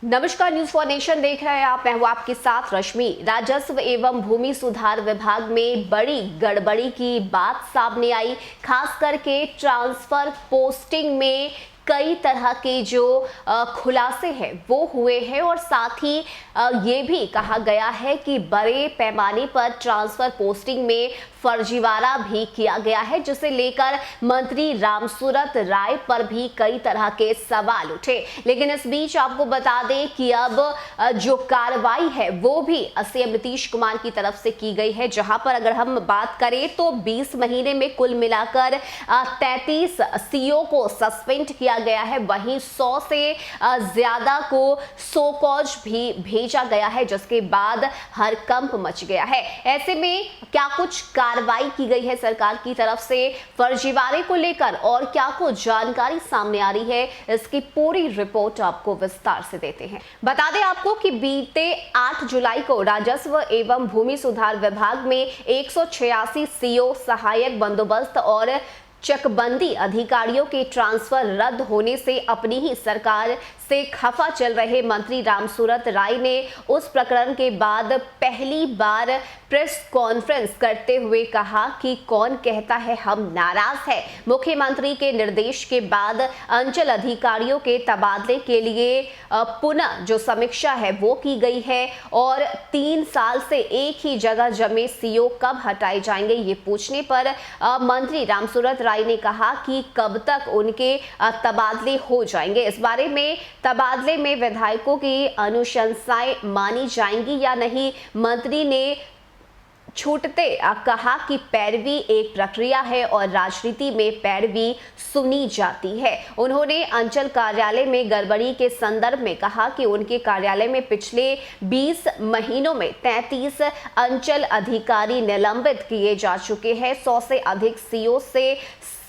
नमस्कार, news for nation देख रहे हैं आप। मैं हूं आपके साथ रश्मि। राजस्व एवं भूमि सुधार विभाग में बड़ी गड़बड़ी की बात सामने आई। खास करके ट्रांसफर पोस्टिंग में कई तरह के जो खुलासे हैं वो हुए हैं और साथ ही ये भी कहा गया है कि बड़े पैमाने पर ट्रांसफर पोस्टिंग में फर्जीवाड़ा भी किया गया है, जिसे लेकर मंत्री रामसूरत राय पर भी कई तरह के सवाल उठे। लेकिन इस बीच आपको बता दें कि अब जो कार्रवाई है वो भी सीएम नीतीश कुमार की तरफ से की गई है, जहां पर अगर हम बात करें तो 20 महीने में कुल मिलाकर 33 सीओ को सस्पेंड किया गया है। वहीं 100 से ज्यादा को सो कॉज भी भेजा गया है, जिसके बाद हड़कंप मच गया है। ऐसे में क्या कुछ कार्रवाई की गई है सरकार की तरफ से फर्जीवाड़े को लेकर और क्या कुछ जानकारी सामने आ रही है, इसकी पूरी रिपोर्ट आपको विस्तार से देते हैं। बता दें आपको कि बीते 8 जुलाई को राजस्व एवं भूमि सुधार विभाग में 186 सीओ, सहायक बंदोबस्त और चकबंदी अधिकारियों के ट्रांसफर रद्द होने से अपनी ही सरकार से खफा चल रहे मंत्री रामसूरत राय ने उस प्रकरण के बाद पहली बार प्रेस कॉन्फ्रेंस करते हुए कहा कि कौन कहता है हम नाराज है। मुख्यमंत्री के निर्देश के बाद अंचल अधिकारियों के तबादले के लिए पुनः जो समीक्षा है वो की गई है और 3 साल से एक ही जगह जमे सीओ कब हटाए जाएंगे, ये पूछने पर मंत्री रामसूरत राय ने कहा कि कब तक उनके तबादले हो जाएंगे। इस बारे में तबादले में विधायकों की अनुशंसाएं मानी जाएंगी या नहीं, मंत्री ने छूटते कहा कि पैरवी एक प्रक्रिया है और राजनीति में पैरवी सुनी जाती है। उन्होंने अंचल कार्यालय में गड़बड़ी के संदर्भ में कहा कि उनके कार्यालय में पिछले 20 महीनों में 33 अंचल अधिकारी निलंबित किए जा चुके हैं। 100 से अधिक सीओ से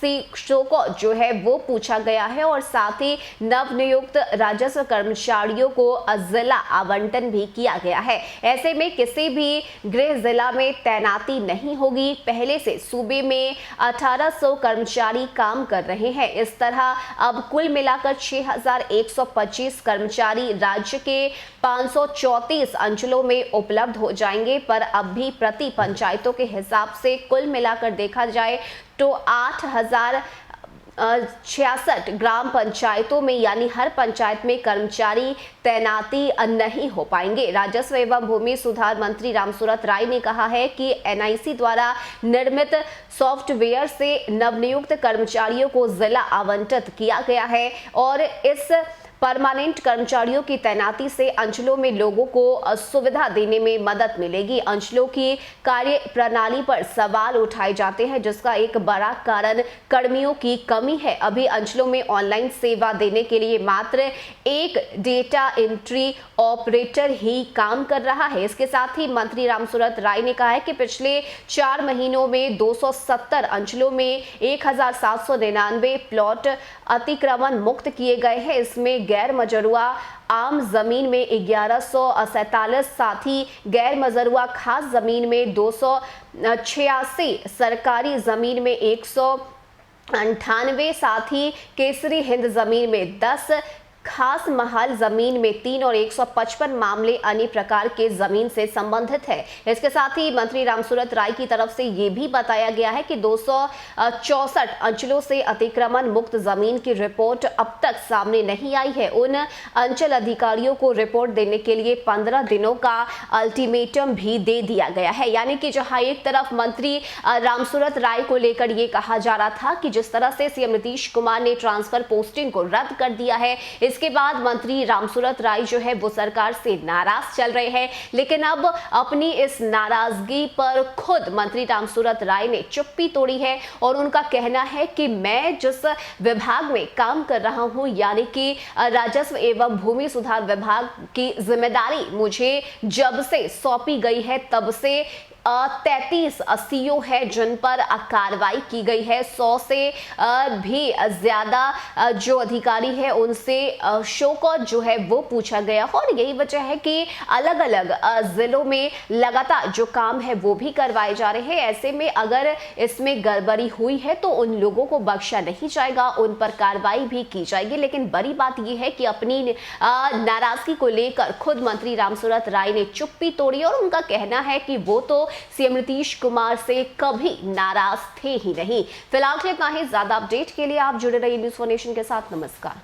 शिक्षकों को जो है वो पूछा गया है और साथ ही नवनियुक्त राजस्व कर्मचारियों को जिला आवंटन भी किया गया है। ऐसे में किसी भी गृह जिला में तैनाती नहीं होगी। पहले से सूबे में 1800 कर्मचारी काम कर रहे हैं। इस तरह अब कुल मिलाकर 6125 कर्मचारी राज्य के 534 अंचलों में उपलब्ध हो जाएंगे। पर अब भी प्रति पंचायतों के हिसाब से कुल मिलाकर देखा जाए तो 8066 ग्राम पंचायतों में यानी हर पंचायत में कर्मचारी तैनाती नहीं हो पाएंगे। राजस्व एवं भूमि सुधार मंत्री रामसूरत राय ने कहा है कि एनआईसी द्वारा निर्मित सॉफ्टवेयर से नवनियुक्त कर्मचारियों को जिला आवंटित किया गया है और इस परमानेंट कर्मचारियों की तैनाती से अंचलों में लोगों को सुविधा देने में मदद मिलेगी। अंचलों की कार्य प्रणाली पर सवाल उठाए जाते हैं, जिसका एक बड़ा कारण कर्मियों की कमी है। अभी अंचलों में ऑनलाइन सेवा देने के लिए मात्र एक डेटा एंट्री ऑपरेटर ही काम कर रहा है। इसके साथ ही मंत्री रामसूरत राय ने कहा है कि पिछले 4 महीनों में 270 अंचलों में 1799 प्लॉट अतिक्रमण मुक्त किए गए हैं। इसमें गैर मजरूआ आम जमीन में 1147, साथ ही गैर मजरूआ खास जमीन में 286, सरकारी जमीन में 198, साथ ही केसरी हिंद जमीन में 10, खास महल जमीन में 3 और 155 मामले अन्य प्रकार के जमीन से संबंधित है। इसके साथ ही मंत्री रामसूरत राय की तरफ से यह भी बताया गया है कि 264 अंचलों से अतिक्रमण मुक्त जमीन की रिपोर्ट अब तक सामने नहीं आई है। उन अंचल अधिकारियों को रिपोर्ट देने के लिए 15 दिनों का अल्टीमेटम भी दे दिया गया है। यानी कि जहां एक तरफ मंत्री रामसूरत राय को लेकर यह कहा जा रहा था कि जिस तरह से सीएम नीतीश कुमार ने ट्रांसफर पोस्टिंग को रद्द कर दिया है, इसके बाद मंत्री रामसूरत राय जो है वो सरकार से नाराज चल रहे हैं। लेकिन अब अपनी इस नाराजगी पर खुद मंत्री रामसूरत राय ने चुप्पी तोड़ी है और उनका कहना है कि मैं जिस विभाग में काम कर रहा हूं, यानी कि राजस्व एवं भूमि सुधार विभाग की जिम्मेदारी मुझे जब से सौंपी गई है तब से 33 सीओ है जिन पर कार्रवाई की गई है। 100 से भी ज्यादा जो अधिकारी है उनसे शो कॉज जो है वो पूछा गया और यही वजह है कि अलग अलग जिलों में लगातार जो काम है वो भी करवाए जा रहे हैं। ऐसे में अगर इसमें गड़बड़ी हुई है तो उन लोगों को बख्शा नहीं जाएगा, उन पर कार्रवाई भी की जाएगी। लेकिन बड़ी बात यह है कि अपनी नाराजगी को लेकर खुद मंत्री रामसूरत राय ने चुप्पी तोड़ी और उनका कहना है कि वो तो सीएम नीतीश कुमार से कभी नाराज थे ही नहीं। फिलहाल इतना ही। ज्यादा अपडेट के लिए आप जुड़े रहिए न्यूज़4नेशन के साथ। नमस्कार।